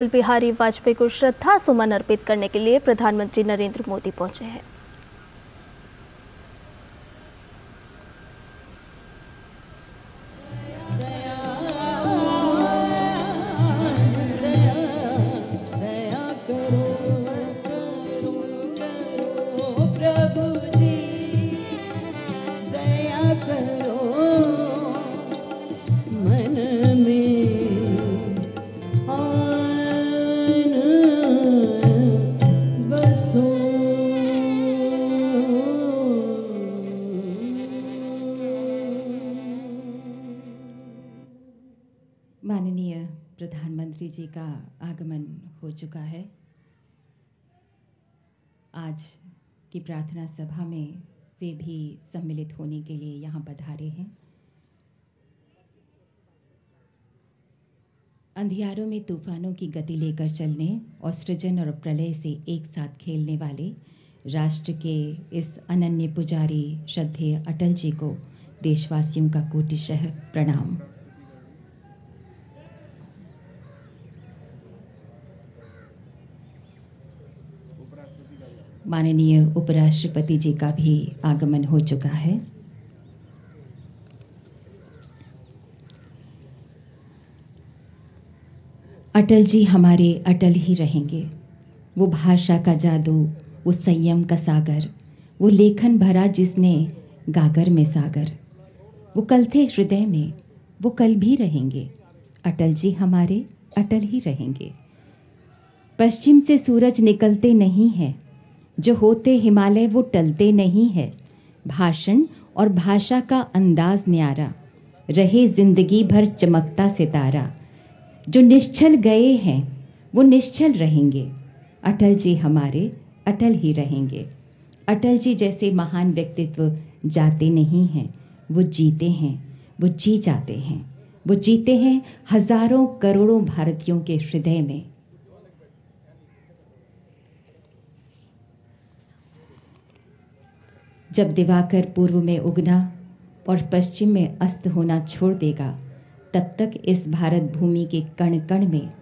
अटल बिहारी वाजपेयी को श्रद्धा सुमन अर्पित करने के लिए प्रधानमंत्री नरेंद्र मोदी पहुंचे हैं। माननीय प्रधानमंत्री जी का आगमन हो चुका है। आज की प्रार्थना सभा में वे भी सम्मिलित होने के लिए यहाँ पधारे हैं। अंधियारों में तूफानों की गति लेकर चलने और सृजन और प्रलय से एक साथ खेलने वाले राष्ट्र के इस अनन्य पुजारी श्रद्धेय अटल जी को देशवासियों का कोटिशः प्रणाम। माननीय उपराष्ट्रपति जी का भी आगमन हो चुका है। अटल जी हमारे अटल ही रहेंगे। वो भाषा का जादू, वो संयम का सागर, वो लेखन भरा जिसने गागर में सागर। वो कल थे हृदय में, वो कल भी रहेंगे। अटल जी हमारे अटल ही रहेंगे। पश्चिम से सूरज निकलते नहीं है, जो होते हिमालय वो टलते नहीं है। भाषण और भाषा का अंदाज न्यारा, रहे जिंदगी भर चमकता सितारा। जो निश्चल गए हैं वो निश्चल रहेंगे। अटल जी हमारे अटल ही रहेंगे। अटल जी जैसे महान व्यक्तित्व जाते नहीं हैं, वो जीते हैं, वो जी जाते हैं। वो जीते हैं हजारों करोड़ों भारतीयों के हृदय में। जब दिवाकर पूर्व में उगना और पश्चिम में अस्त होना छोड़ देगा, तब तक इस भारत भूमि के कण कण में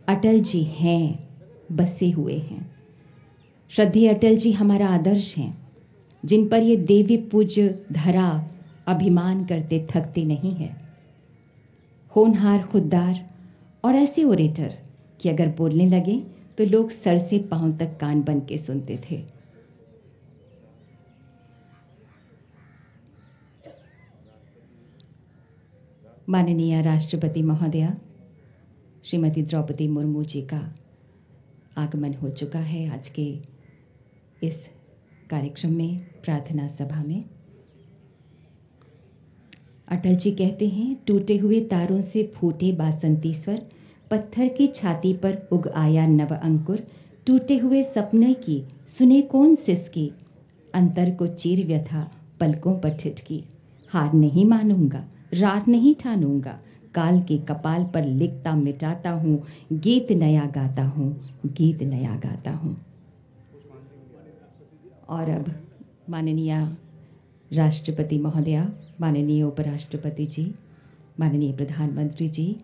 अटल जी हैं, बसे हुए हैं। श्रद्धेय अटल जी हमारा आदर्श हैं, जिन पर ये देवी पूज्य धरा अभिमान करते थकते नहीं है। होनहार, खुददार और ऐसे ओरेटर कि अगर बोलने लगे तो लोग सर से पांव तक कान बन के सुनते थे। माननीय राष्ट्रपति महोदया श्रीमती द्रौपदी मुर्मू जी का आगमन हो चुका है आज के इस कार्यक्रम में, प्रार्थना सभा में। अटल जी कहते हैं, टूटे हुए तारों से फूटे बासंती स्वर, पत्थर की छाती पर उग आया नव अंकुर। टूटे हुए सपने की सुने कौन सिसकी, अंतर को चीर व्यथा पलकों पर ठिठकी। हार नहीं मानूंगा, रार नहीं ठानूंगा, काल के कपाल पर लिखता मिटाता हूं, गीत नया गाता हूं, गीत नया गाता हूं। और अब माननीय राष्ट्रपति महोदया, माननीय उपराष्ट्रपति जी, माननीय प्रधानमंत्री जी,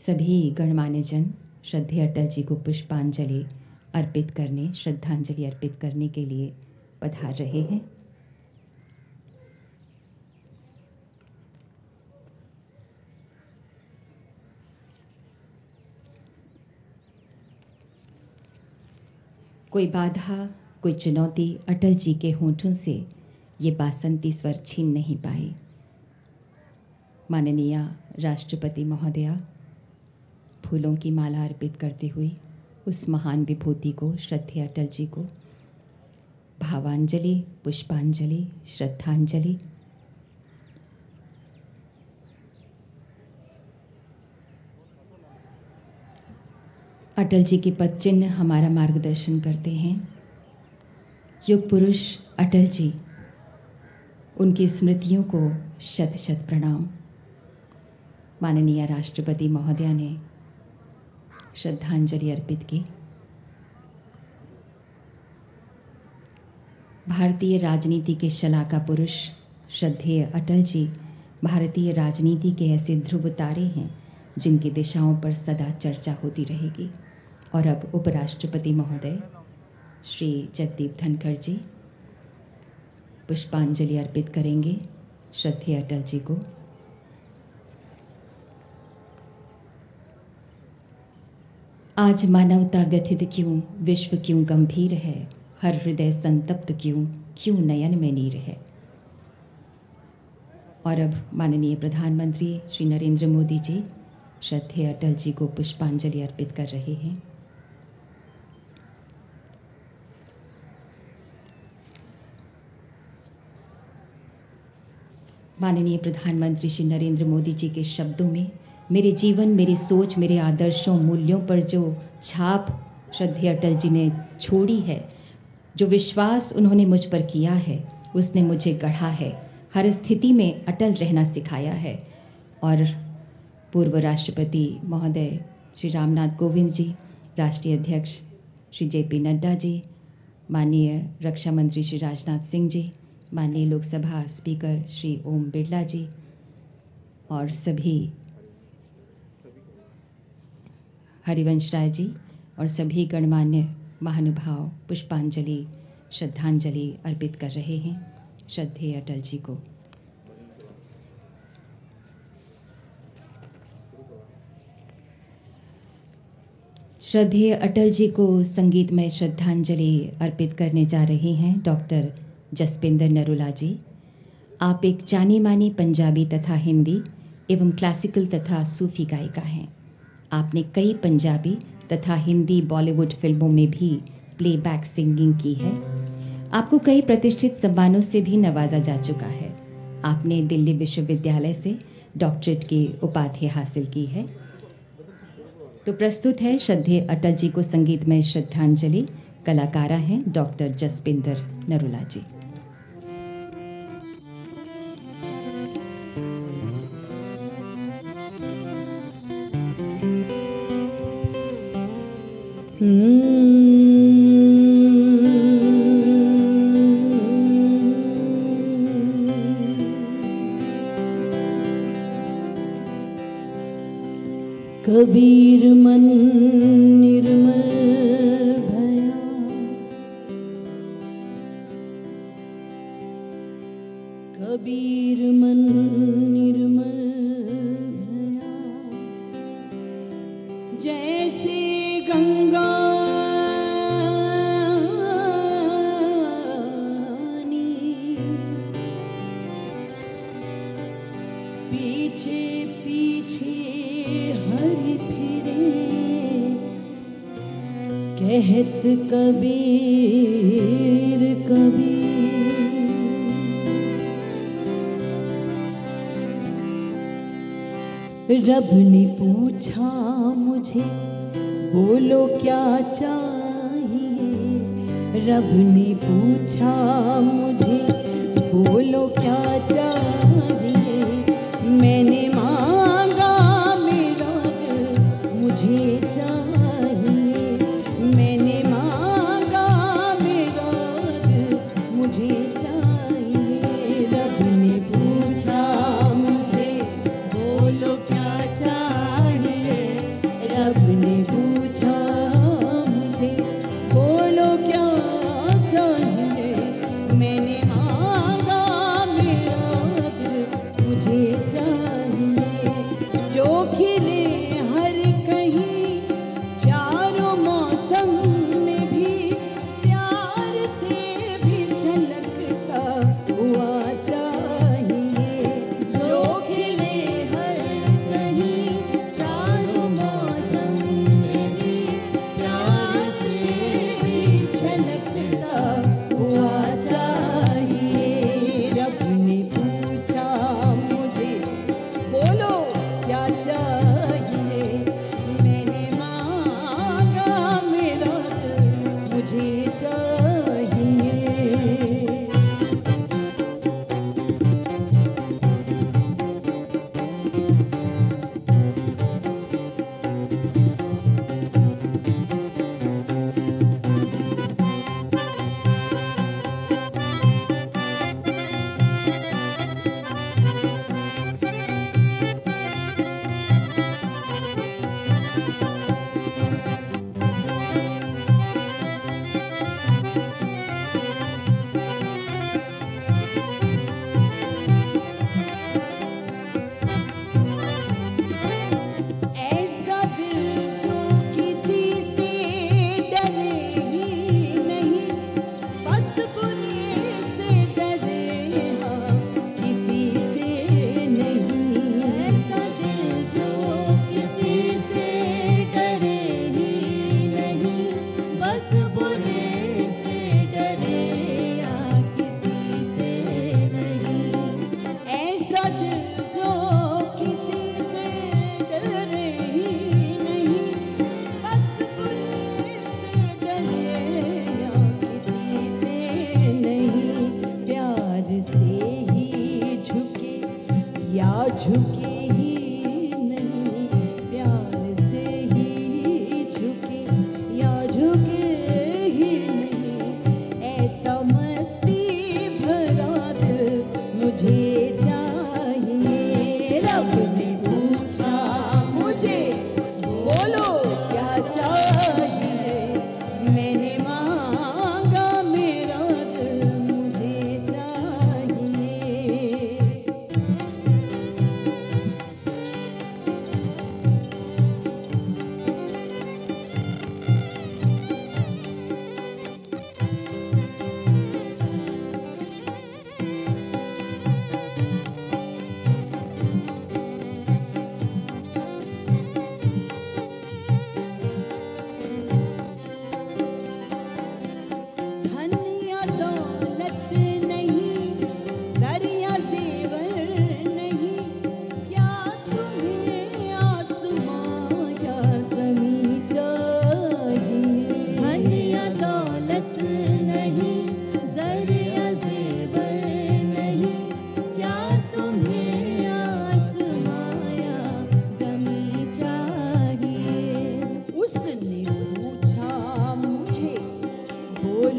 सभी गणमान्य जन श्रद्धेय अटल जी को पुष्पांजलि अर्पित करने, श्रद्धांजलि अर्पित करने के लिए पधार रहे हैं। कोई बाधा, कोई चुनौती अटल जी के होठों से ये बासंती स्वर छीन नहीं पाई। माननीय राष्ट्रपति महोदया फूलों की माला अर्पित करते हुए उस महान विभूति को, श्रद्धेय अटल जी को भावांजलि, पुष्पांजलि, श्रद्धांजलि। अटल जी के पद चिन्ह हमारा मार्गदर्शन करते हैं। युग पुरुष अटल जी, उनकी स्मृतियों को शत शत प्रणाम। माननीय राष्ट्रपति महोदया ने श्रद्धांजलि अर्पित की। भारतीय राजनीति के शलाका पुरुष श्रद्धेय अटल जी भारतीय राजनीति के ऐसे ध्रुव तारे हैं जिनकी दिशाओं पर सदा चर्चा होती रहेगी। और अब उपराष्ट्रपति महोदय श्री जगदीप धनखड़ जी पुष्पांजलि अर्पित करेंगे श्रद्धेय अटल जी को। आज मानवता व्यथित क्यों, विश्व क्यों गंभीर है, हर हृदय संतप्त क्यों, क्यों नयन में नीर है। और अब माननीय प्रधानमंत्री श्री नरेंद्र मोदी जी श्रद्धेय अटल जी को पुष्पांजलि अर्पित कर रहे हैं। माननीय प्रधानमंत्री श्री नरेंद्र मोदी जी के शब्दों में मेरे जीवन, मेरी सोच, मेरे आदर्शों, मूल्यों पर जो छाप श्रद्धेय अटल जी ने छोड़ी है, जो विश्वास उन्होंने मुझ पर किया है, उसने मुझे गढ़ा है, हर स्थिति में अटल रहना सिखाया है। और पूर्व राष्ट्रपति महोदय श्री रामनाथ कोविंद जी, राष्ट्रीय अध्यक्ष श्री जेपी नड्डा जी, माननीय रक्षा मंत्री श्री राजनाथ सिंह जी, माननीय लोकसभा स्पीकर श्री ओम बिरला जी और सभी हरिवंश राय जी और सभी गणमान्य महानुभाव पुष्पांजलि, श्रद्धांजलि अर्पित कर रहे हैं श्रद्धेय अटल जी को। श्रद्धेय अटल जी को संगीतमय श्रद्धांजलि अर्पित करने जा रहे हैं डॉक्टर जसपिंदर नरूला जी। आप एक जानी मानी पंजाबी तथा हिंदी एवं क्लासिकल तथा सूफी गायिका हैं। आपने कई पंजाबी तथा हिंदी बॉलीवुड फिल्मों में भी प्लेबैक सिंगिंग की है। आपको कई प्रतिष्ठित सम्मानों से भी नवाजा जा चुका है। आपने दिल्ली विश्वविद्यालय से डॉक्टरेट की उपाधि हासिल की है। तो प्रस्तुत है श्रद्धेय अटल जी को संगीतमय श्रद्धांजलि। कलाकारा हैं डॉक्टर जसपिंदर नरूला जी। कबीर मन निर्मल भया, कबीर मन निर्मल भया, जैसे गंगा पीछे पीछे हरि फिरे, कहत कबीर कबीर। रब ने पूछा मुझे बोलो क्या चाहिए, रब ने पूछा मुझे बोलो क्या चाहिए। मैंने मांगा मेरा दिल मुझे चाहिए, मैंने मांगा मेरा दिल मुझे चाहिए। रब ने पूछा मुझे बोलो क्या चाहिए, रब ने पूछा मुझे बोलो क्या चाहिए। मैंने मांगा मेरा दिल मुझे चाहिए। जो खिले हर कहीं चारों मौसम में भी, प्यार से भी झलकता हुआ चाहिए। जो खिले हर कहीं चारों मौसम में भी, प्यार से भी झलकता हुआ चाहिए। रब ने पूछा मुझे बोलो क्या चाहिए, मैंने मांगा मेरा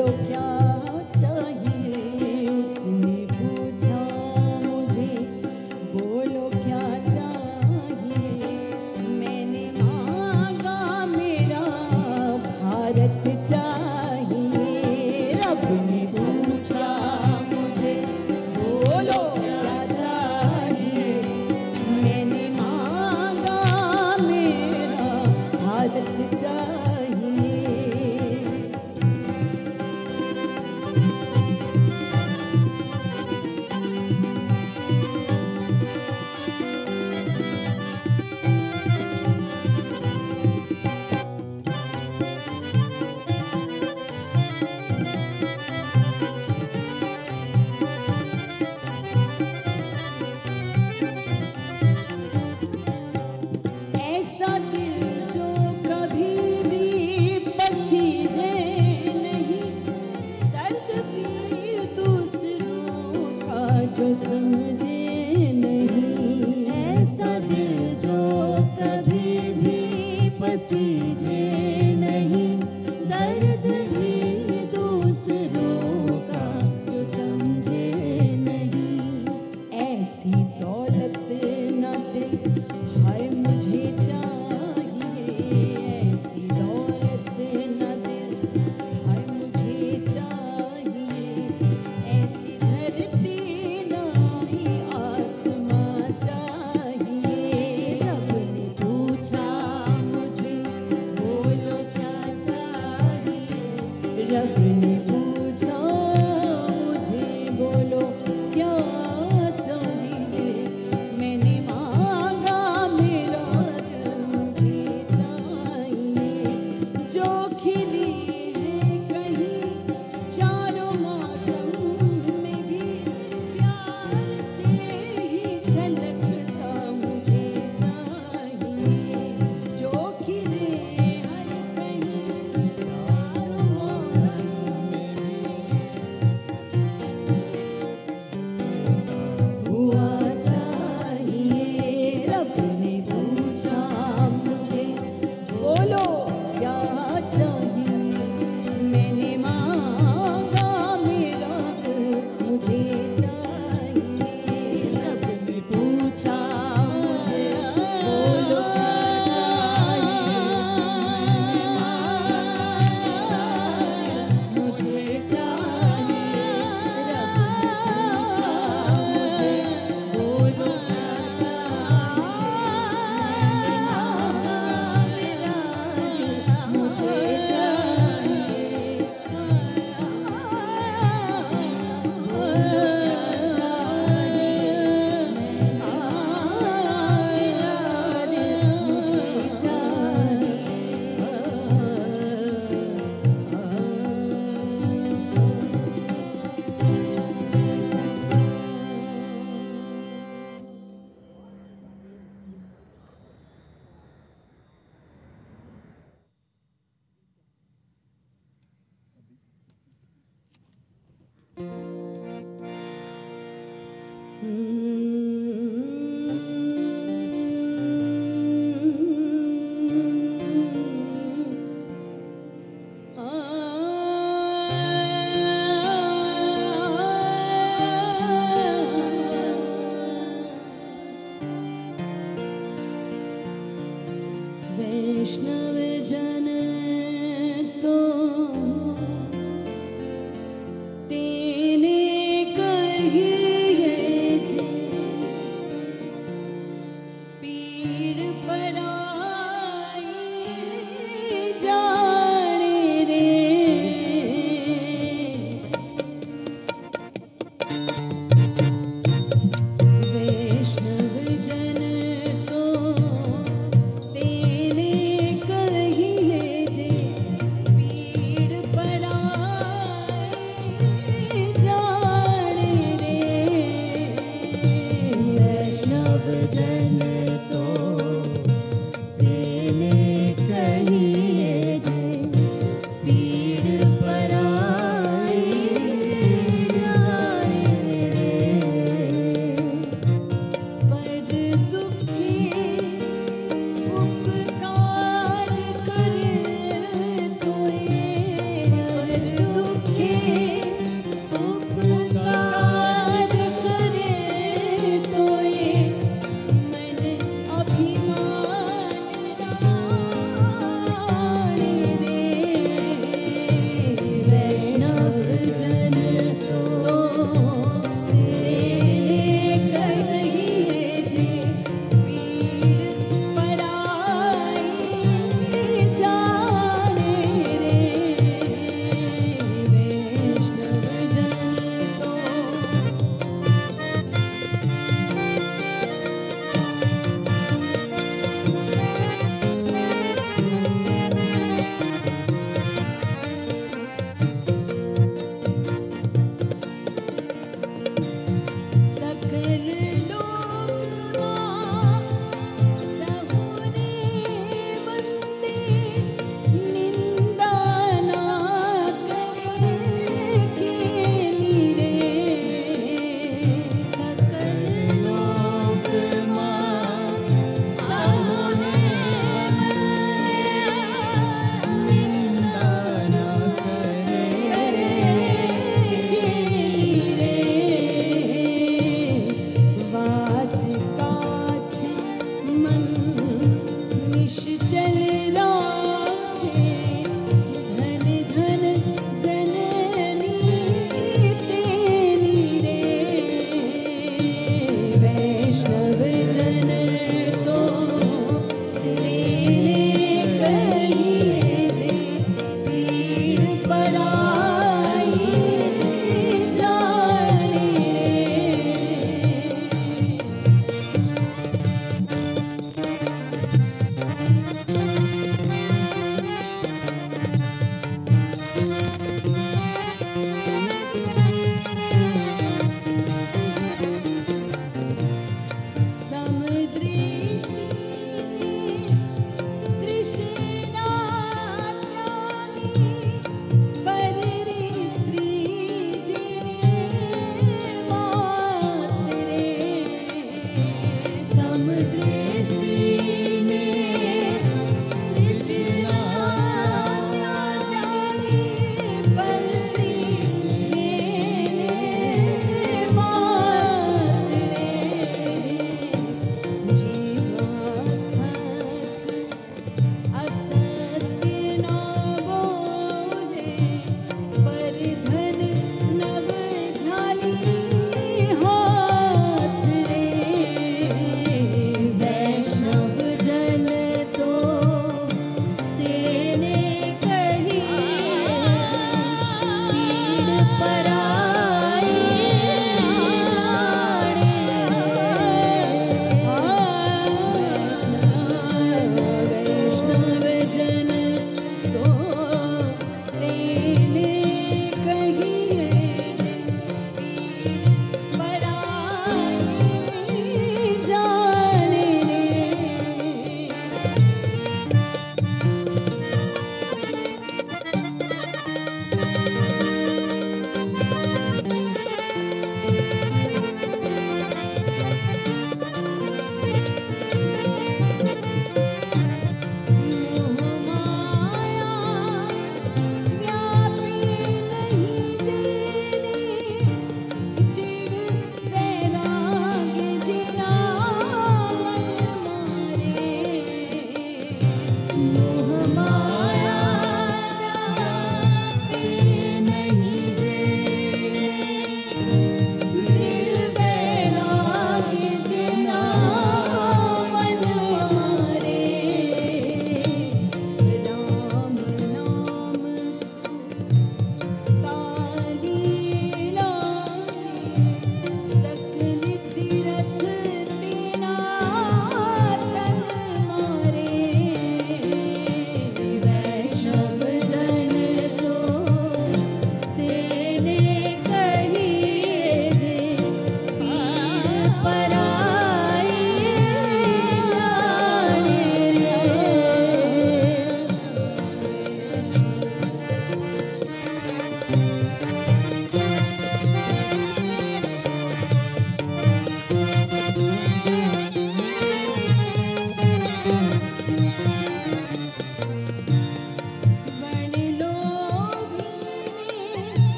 बोलो क्या चाहिए। उसने पूछा मुझे बोलो क्या चाहिए। मैंने मांगा मेरा भारत चाहिए। रब ने पूछा मुझे बोलो क्या चाहिए। मैंने मांगा मेरा भारत चाहिए। ऐसा दिल जो कभी भी पसीजे नहीं, दर्द भी दूसरों का जो समझे नहीं। ऐसा दिल जो कभी भी पसीजे नहीं, दर्द भी दूसरों का जो समझे नहीं। ऐसी दौलत न दे हाय मुझे चाहिए। ऐसी दौलत न दे हाय मुझे चाहिए। ऐसी धरती न ही आसमां चाहिए। रब ने पूछा मुझे बोलो क्या चाहिए। रब ने पूछा मुझे बोलो क्या चाहिए। मैंने मांगा मेरा दिल मुझे चाहिए। जो खिली है कहीं चारों मौसम में भी, प्यार से ही झलकता मुझे चाहिए। जो खिले हर कहीं चारों मौसम में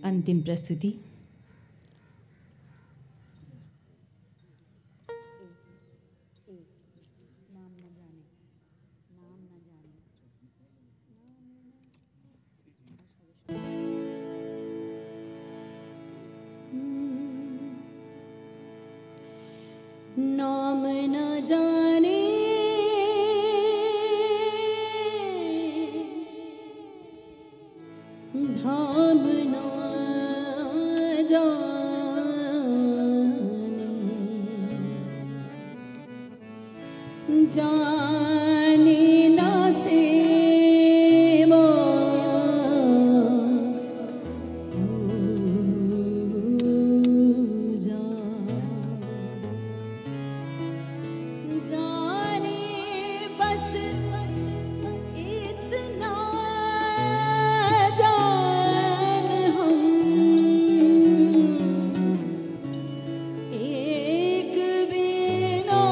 अंतिम प्रस्तुति। नाम न जाने धाम न जाने जाने ना सेवा जाने बस इतना जान हम एक बिना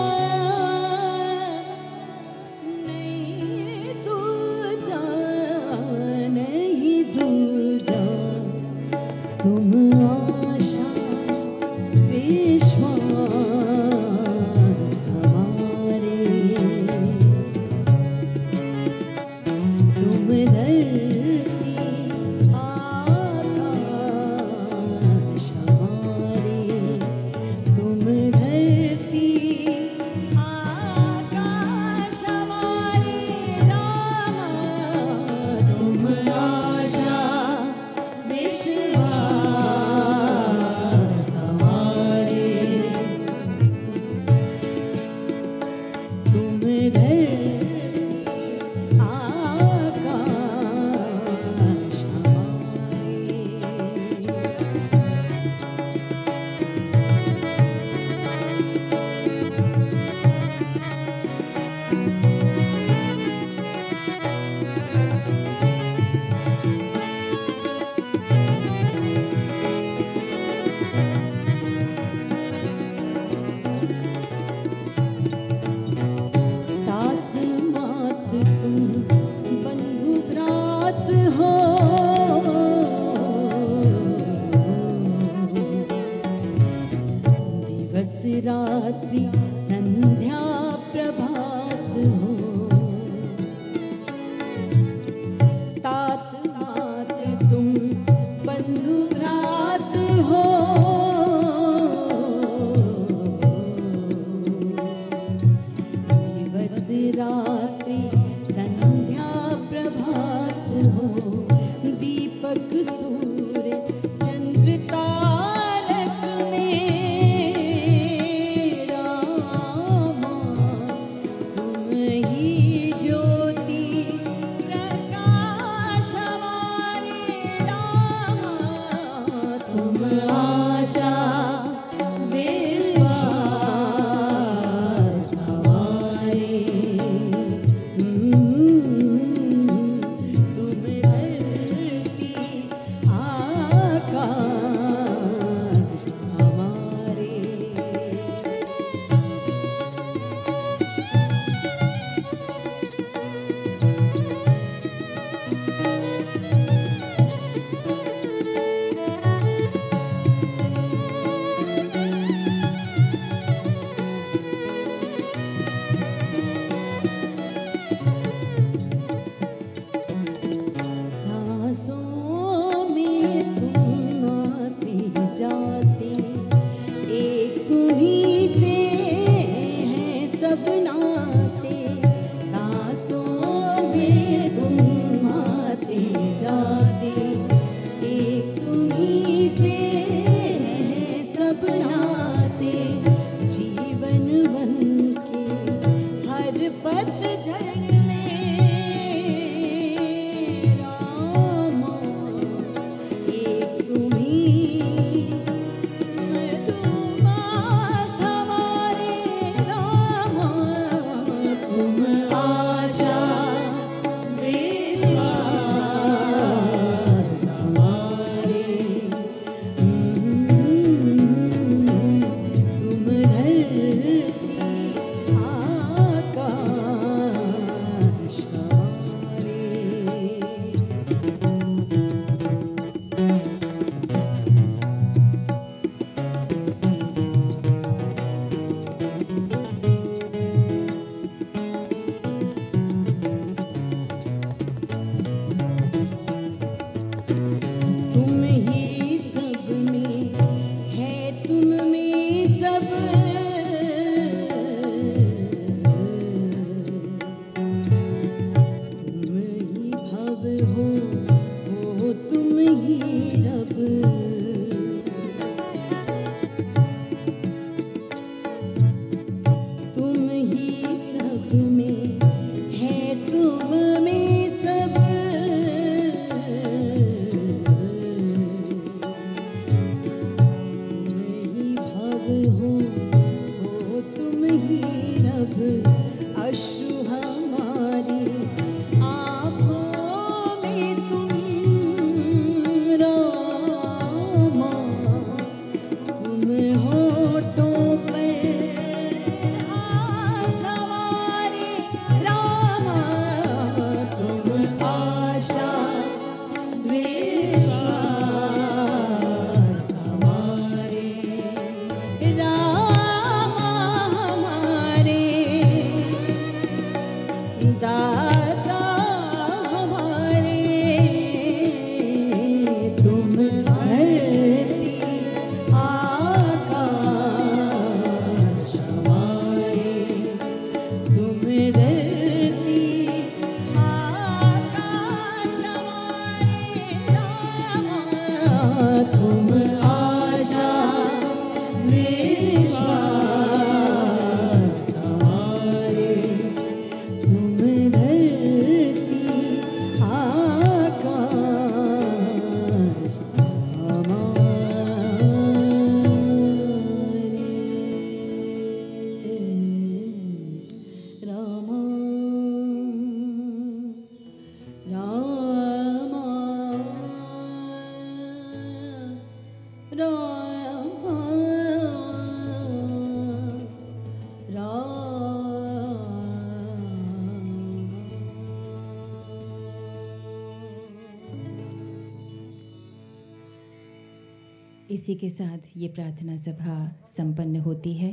इसी के साथ ये प्रार्थना सभा संपन्न होती है।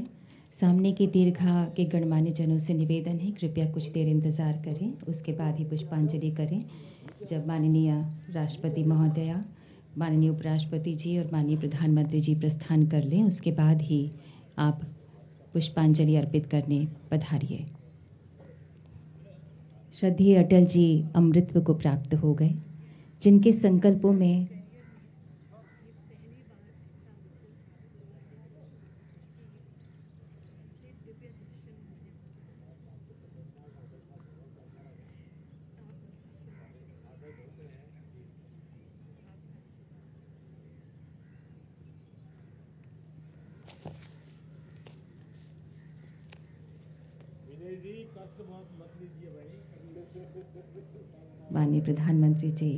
सामने के दीर्घा के गणमान्य जनों से निवेदन है, कृपया कुछ देर इंतजार करें, उसके बाद ही पुष्पांजलि करें। जब माननीय राष्ट्रपति महोदया, माननीय उपराष्ट्रपति जी और माननीय प्रधानमंत्री जी प्रस्थान कर लें, उसके बाद ही आप पुष्पांजलि अर्पित करने पधारिए। श्रद्धेय अटल जी अमृतत्व को प्राप्त हो गए, जिनके संकल्पों में माननीय प्रधानमंत्री जी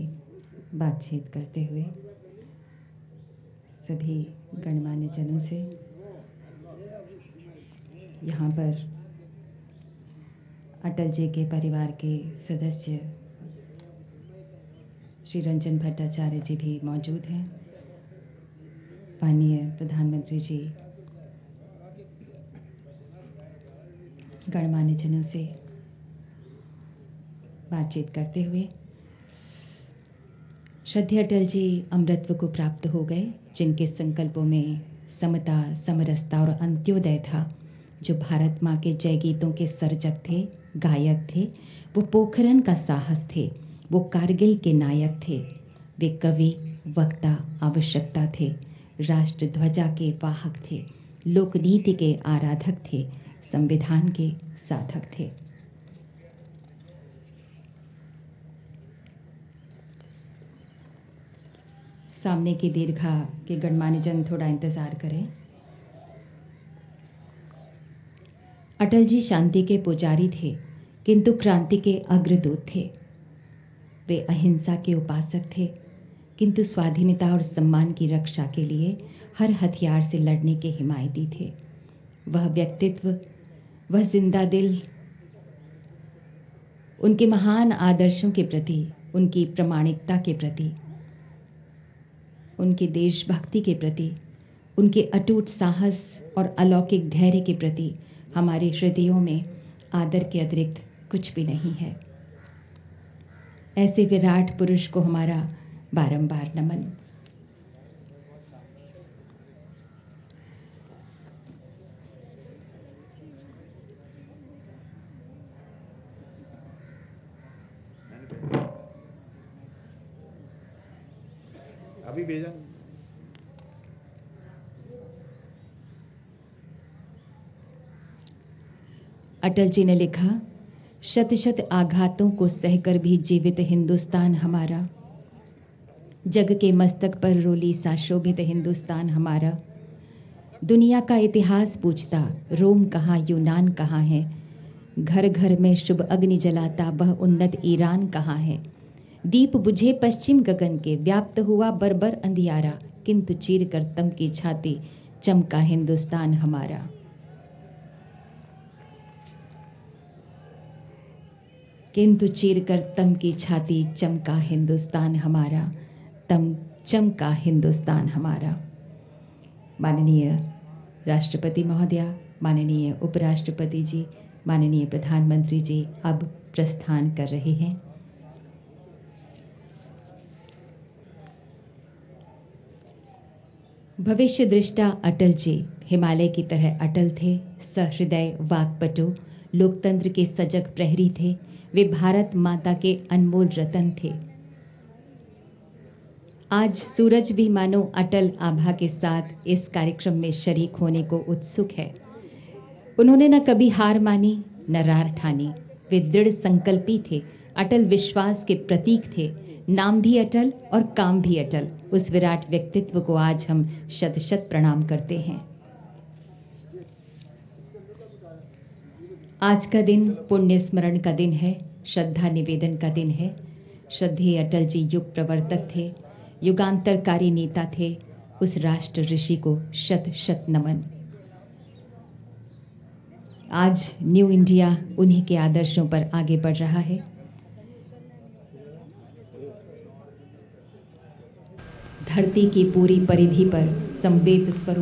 बातचीत करते हुए सभी गणमान्य जनों से यहाँ पर अटल जी के परिवार के सदस्य श्री रंजन भट्टाचार्य जी भी मौजूद हैं। माननीय प्रधानमंत्री जी गणमान्य जनों से बातचीत करते हुए, श्रद्धेय अटल जी अमृतत्व को प्राप्त हो गए, जिनके संकल्पों में समता, समरसता और अंत्योदय था, जो भारत माँ के जय गीतों के सर्जक थे, गायक थे। वो पोखरण का साहस थे, वो कारगिल के नायक थे, वे कवि, वक्ता, आवश्यकता थे, राष्ट्र ध्वजा के वाहक थे, लोकनीति के आराधक थे, संविधान के साधक थे। सामने की दीर्घा के गणमान्य जन थोड़ा इंतजार करें। अटल जी शांति के पुजारी थे, किंतु क्रांति के अग्रदूत थे। वे अहिंसा के उपासक थे, किंतु स्वाधीनता और सम्मान की रक्षा के लिए हर हथियार से लड़ने के हिमायती थे। वह व्यक्तित्व, वह जिंदा दिल, उनके महान आदर्शों के प्रति, उनकी प्रामाणिकता के प्रति, उनके देशभक्ति के प्रति, उनके अटूट साहस और अलौकिक धैर्य के प्रति हमारे हृदयों में आदर के अतिरिक्त कुछ भी नहीं है। ऐसे विराट पुरुष को हमारा बारंबार नमन। अभी भेजा। अटल जी ने लिखा, शत शत आघातों को सहकर भी जीवित हिंदुस्तान हमारा, जग के मस्तक पर रोली सा शोभित हिंदुस्तान हमारा। दुनिया का इतिहास पूछता, रोम कहाँ, यूनान कहाँ है, घर घर में शुभ अग्नि जलाता वह उन्नत ईरान कहाँ है। दीप बुझे पश्चिम गगन के, व्याप्त हुआ बर्बर अंधियारा, किंतु चीर कर तम की छाती चमका हिंदुस्तान हमारा। किंतु चीर कर तम की छाती चमका हिंदुस्तान हमारा, तम चमका हिंदुस्तान हमारा। माननीय राष्ट्रपति महोदया, माननीय उपराष्ट्रपति जी, माननीय प्रधानमंत्री जी अब प्रस्थान कर रहे हैं। भविष्य दृष्टा अटल जी हिमालय की तरह अटल थे, सहृदय वाक्पटु, लोकतंत्र के सजग प्रहरी थे। वे भारत माता के अनमोल रतन थे। आज सूरज भी मानो अटल आभा के साथ इस कार्यक्रम में शरीक होने को उत्सुक है। उन्होंने न कभी हार मानी, न रार ठानी। वे दृढ़ संकल्पी थे, अटल विश्वास के प्रतीक थे। नाम भी अटल और काम भी अटल। उस विराट व्यक्तित्व को आज हम शत शत प्रणाम करते हैं। आज का दिन पुण्य स्मरण का दिन है, श्रद्धा निवेदन का दिन है। श्रद्धेय अटल जी युग प्रवर्तक थे, युगांतरकारी नेता थे। उस राष्ट्र ऋषि को शत शत नमन। आज न्यू इंडिया उन्हीं के आदर्शों पर आगे बढ़ रहा है। धरती की पूरी परिधि पर संवेद स्वरूप